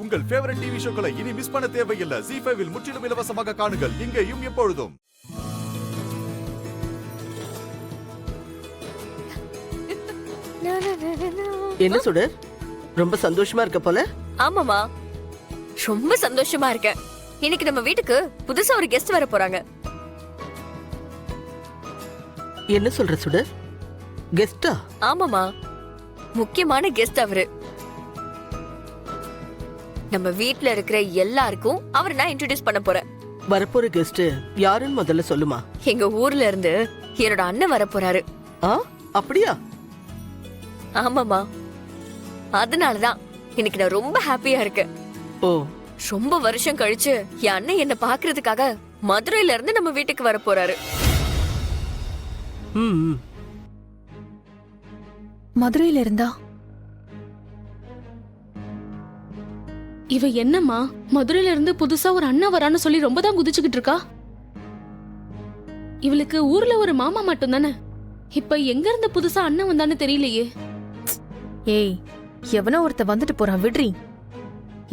உங்கள் favourite TV ஷோக்களை இனி miss பண்ண தேவையில்லை. ZEE5 இல் முற்றிலும் இலவசமாக காணுங்கள். இங்கேயும் எப்பொழுதும். என்ன சுடர், ரொம்ப சந்தோஷமா இருக்க போல? ஆமாமா, ரொம்ப சந்தோஷமா இருக்கேன். இன்னைக்கு நம்ம வீட்டுக்கு புதுசா ஒரு கெஸ்ட் வர போறாங்க. என்ன சொல்ற சுடர், கெஸ்டா? ஆமாமா, முக்கியமான கெஸ்ட் அவரு. நம்ம வீட்ல இருக்கிற எல்லாருக்கும் அவரை நான் இன்ட்ரோடியூஸ் பண்ண போறேன். வரப்போற கெஸ்ட் யாருன்னு முதல்ல சொல்லுமா. எங்க ஊர்ல இருந்து என்னோட அண்ணன் வர போறாரு. அப்படியா? ஆமாமா, அதனாலதான் இன்னைக்கு நான் ரொம்ப ஹாப்பியா இருக்கேன். ஓ, ரொம்ப வருஷம் கழிச்சு என் அண்ணன் என்ன பாக்குறதுக்காக மதுரையில இருந்து நம்ம வீட்டுக்கு வர போறாரு. மதுரையில இருந்தா? இவ என்னம்மா மதுரையில இருந்து புதுசா ஒரு அண்ணா வரான்னு சொல்லி ரொம்ப தான் குதிச்சுக்கிட்டு இருக்கா. இவளுக்கு ஊர்ல ஒரு மாமா மட்டும் தானே, இப்ப எங்க இருந்து புதுசா அண்ணன் வந்தான்னு தெரியலையே. ஏய், எவனோ ஒருத்த வந்துட்டு போறான், விட்ரி.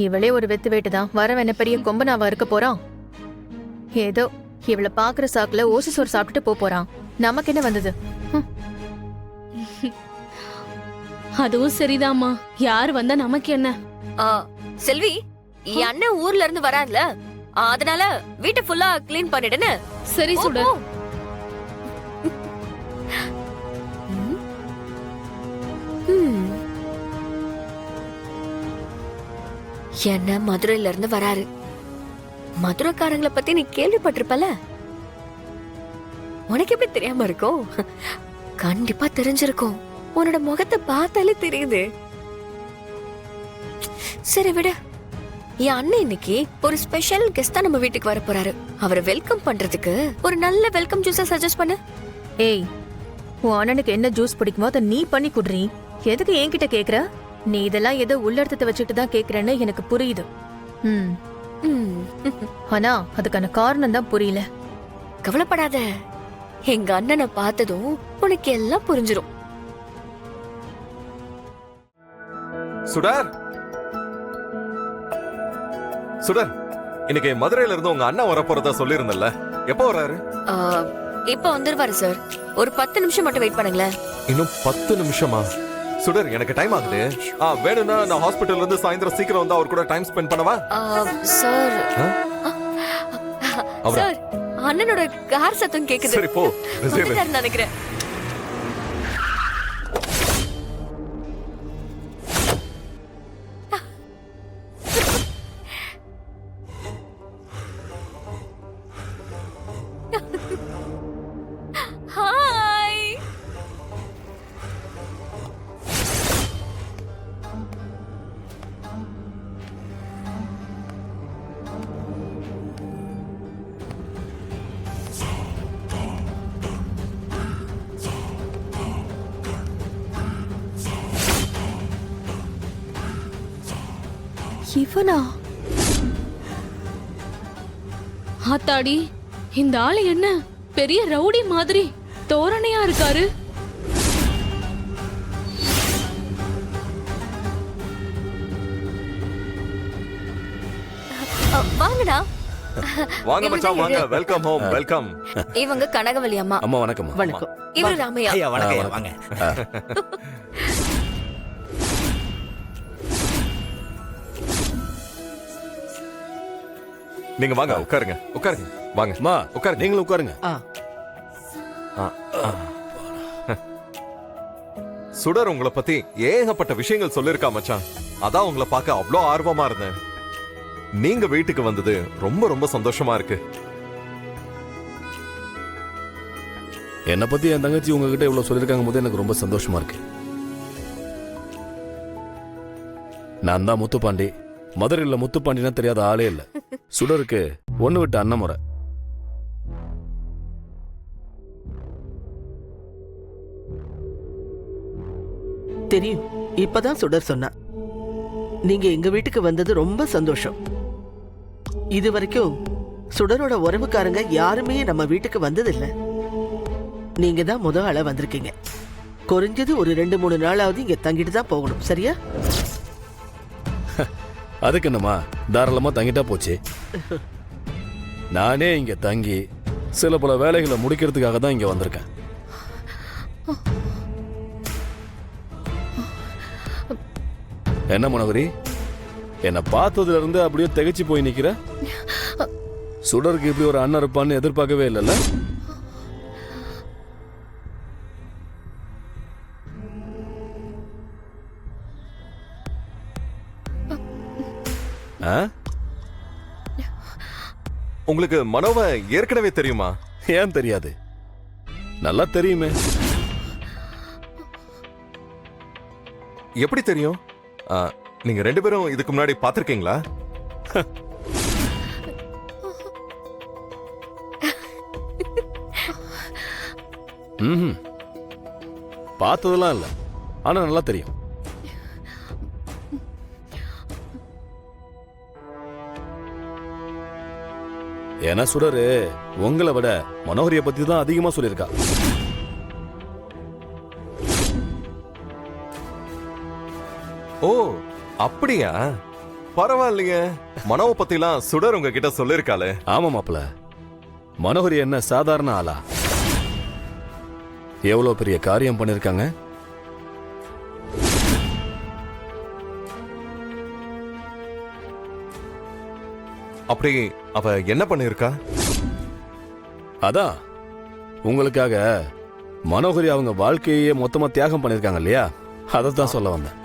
இவளே ஒரு வெத்து வேட்டுதான், வரவன பெரிய கொம்பனாவா இருக்க போறான். ஏதோ இவளை பாக்குற சாக்குல ஓசி சோறு சாப்பிட்டுட்டு போறான். நமக்கு என்ன வந்தது? அதுவும் சரிதாம்மா, யாரு வந்தா நமக்கு என்ன. செல்வி, என் அண்ணன் ஊர்ல இருந்து வராருல, அதனால வீட்டை ஃபுல்லா கிளீன் பண்ணிடுன்னு. சரி சுடர். என்ன மதுரையில இருந்து வராரு. மதுரைக்காரங்களை பத்தி நீ கேள்விப்பட்டிருப்பல, உனக்கு எப்படி தெரியாம இருக்கும்? கண்டிப்பா தெரிஞ்சிருக்கும், உன்னோட முகத்தை பார்த்தாலே தெரியுது. சரி விட, என் அண்ணன் இன்னைக்கு ஒரு ஸ்பெஷல் கெஸ்டா நம்ம வீட்டுக்கு வர போறாரு. அவரை வெல்கம் பண்றதுக்கு ஒரு நல்ல வெல்கம் ஜூஸ சஜஸ்ட் பண்ணு. ஏய், உன் அண்ணனுக்கு என்ன ஜூஸ் பிடிக்குமோ அதை நீ பண்ணி குடுறீ. எதுக்கு என்கிட்ட கேக்குற? நீ இதெல்லாம் ஏதோ உள்ளர்த்தத்தை வச்சுட்டு தான் கேக்குறேன்னு எனக்கு புரியுது. ஆனா அதுக்கான காரணம் தான் புரியல. கவலைப்படாத, எங்க அண்ணனை பார்த்ததும் உனக்கு எல்லாம் புரிஞ்சிடும். சுடர், சுடர், இன்னைக்கு மதுரையில இருந்து உங்க அண்ணா வர போறதா சொல்லிருந்தல்ல, எப்போ வராரு? இப்ப வந்துருவாரு சார். ஒரு 10 நிமிஷம் மட்டும் வெயிட் பண்ணுங்களேன். இன்னும் 10 நிமிஷமா? சுடர், எனக்கு டைம் ஆகுது. வேணும்னா நான் ஹாஸ்பிட்டல்ல இருந்து சாயந்தரம் சீக்கிரம் வந்து அவர் கூட டைம் ஸ்பெண்ட் பண்ணவா? சார், சார், அண்ணனோட கார் சத்தம் கேக்குது. சரி போ, நினைக்கிறேன். இவனா? ஆத்தாடி, இந்த ஆளு என்ன பெரிய ரவுடி மாதிரி தோரணையா இருக்காரு. வாங்கடா. வாங்க மச்சான், வாங்க. Welcome home, welcome. இவங்க கனகவல்லி அம்மா. அம்மா வணக்கம். வணக்கம். இவரு ராமையா. ஐயா வணக்கம். வாங்க. நீங்க வாங்க, உட்காருங்க, உட்காருங்க. வாங்க அம்மா, உட்காருங்க. நீங்களும் உட்காருங்க. சுடர் உங்களை பத்தி ஏகப்பட்ட விஷயங்கள் சொல்லிருக்கா மச்சான். அதான் உங்களை பார்க்க அவ்வளோ ஆர்வமா இருந்தேன். நீங்க வீட்டுக்கு வந்தது ரொம்ப ரொம்ப சந்தோஷமா இருக்கு. என்னை பத்தி என் தங்கச்சி உங்ககிட்ட இவ்வளவு சொல்லிருக்காங்க போது எனக்கு ரொம்ப சந்தோஷமா இருக்கு. நான் தான் முத்துப்பாண்டி. மதுரையில் முத்துப்பாண்டினா தெரியாத ஆளே இல்ல. சுடருக்கு ஒண்ணு விட்டு அண்ணன் முறை. தெரியும், இப்பதான் சுடர் சொன்னா. நீங்க எங்க வீட்டுக்கு வந்தது ரொம்ப சந்தோஷம். இது வரைக்கும் சுடரோட உறவுக்காரங்க யாருமே நம்ம வீட்டுக்கு வந்ததில்லை. நீங்க தான் முதல் ஆளா வந்திருக்கீங்க. குறைஞ்சது ஒரு 2-3 நாளாவது இங்க தங்கிட்டு தான் போகணும், சரியா? அதுக்கு என்னம்மா, தாராளமா தங்கிட்டா போச்சு. நானே இங்க தங்கி சில பல வேலைகளை முடிக்கிறதுக்காக தான் இங்க வந்திருக்கேன். என்ன மனோகரி, என்னை பார்த்ததுல இருந்து அப்படியே திகைச்சு போய் நிக்கிற? சுடருக்கு இப்படி ஒரு அண்ணன் இருப்பான்னு எதிர்பார்க்கவே இல்லைல்ல? ஆ? உங்களுக்கு மனோவை ஏற்கனவே தெரியுமா? ஏன் தெரியாது, நல்லா தெரியுமே. எப்படி தெரியும்? நீங்க 2 பேரும் இதுக்கு முன்னாடி பாத்திருக்கீங்களா? ம், பார்த்ததெல்லாம் இல்ல, ஆனா நல்லா தெரியும். ஏன்னா சுடரு உங்களை விட மனோகரிய பத்தி தான் அதிகமா சொல்லியிருக்கா. ஓ அப்படியா? பரவாயில்லையே. மனோவை பத்திலாம் சுடர் உங்ககிட்ட சொல்லிருக்காளே. ஆமா மாப்ள, மனோகரி என்ன சாதாரண ஆளா? எவ்வளவு பெரிய காரியம் பண்ணிருக்காங்க. அப்படி அவ என்ன பண்ணிருக்கா? அதான் உங்களுக்காக மனோகரி அவங்க வாழ்க்கையே மொத்தமா தியாகம் பண்ணிருக்காங்க இல்லையா, அதைத்தான் சொல்ல வந்தேன்.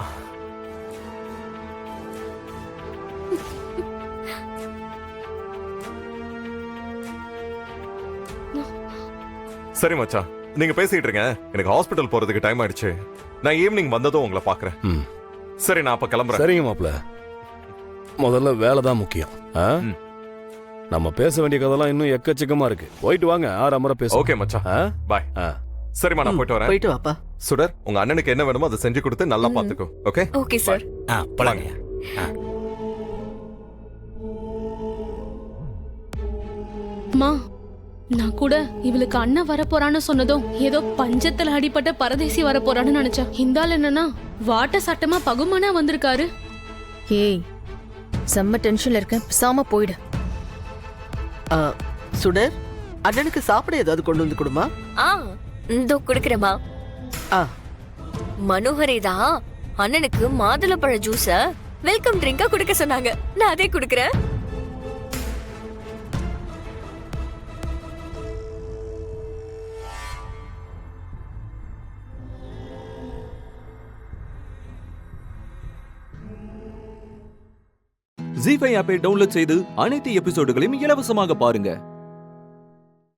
சரி மச்சான், நீங்க பேசிட்டு இருங்க. எனக்கு ஹாஸ்பிடல் போறதுக்கு டைம் ஆயிடுச்சு. நான் ஈவினிங் வந்ததும் உங்களை பாக்குறேன். ம், சரி, நான் அப்ப கிளம்புறேன். சரிங்க மாப்ள, முதல்ல வேலை தான் முக்கியம். ஆ? ம். நம்ம பேச வேண்டிய கதெல்லாம் இன்னும் எக்கச்சக்கமா இருக்கு. போயிட்டு வாங்க, ஆறாம பேச. ஓகே மச்சான், பாய். சரிம்மா, நான் போயிட்டு வரேன். போயிட்டு வாப்பா. சுடர், உங்க அண்ணனுக்கு என்ன வேணுமோ அதை செஞ்சு கொடுத்து நல்லா பாத்துக்கோ. Okay okay sir. போலாங்க. மா, நான் கூட இவளுக்கு அண்ணன் வரப்போறான்னு சொன்னதும் ஏதோ பஞ்சத்துல அடிப்பட்ட பரதேசி வரப்போறான்னு நினைச்சேன். இந்த ஆள் என்னன்னா வாட்ட சட்டமா பகுமானா வந்திருக்காரு. ஏய், செம்ம டென்ஷன்ல இருக்கேன், பேசாம போயிடு. ஆ, சுடர், அண்ணனுக்கு சாப்பிட ஏதாவது கொண்டு வந்து கொடுமா. இதோ குடுக்கறேமா. ஆ, மனோகரி தான் அண்ணனுக்கு மாதுளப்பழ ஜூஸ வெல்கம் ட்ரிங்கா குடுக்க சொன்னாங்க. நான் அதே குடுக்கறேன். ஜீ5 ஆப்பை டவுன்லோட் செய்து அனைத்து எபிசோடுகளையும் இலவசமாக பாருங்க.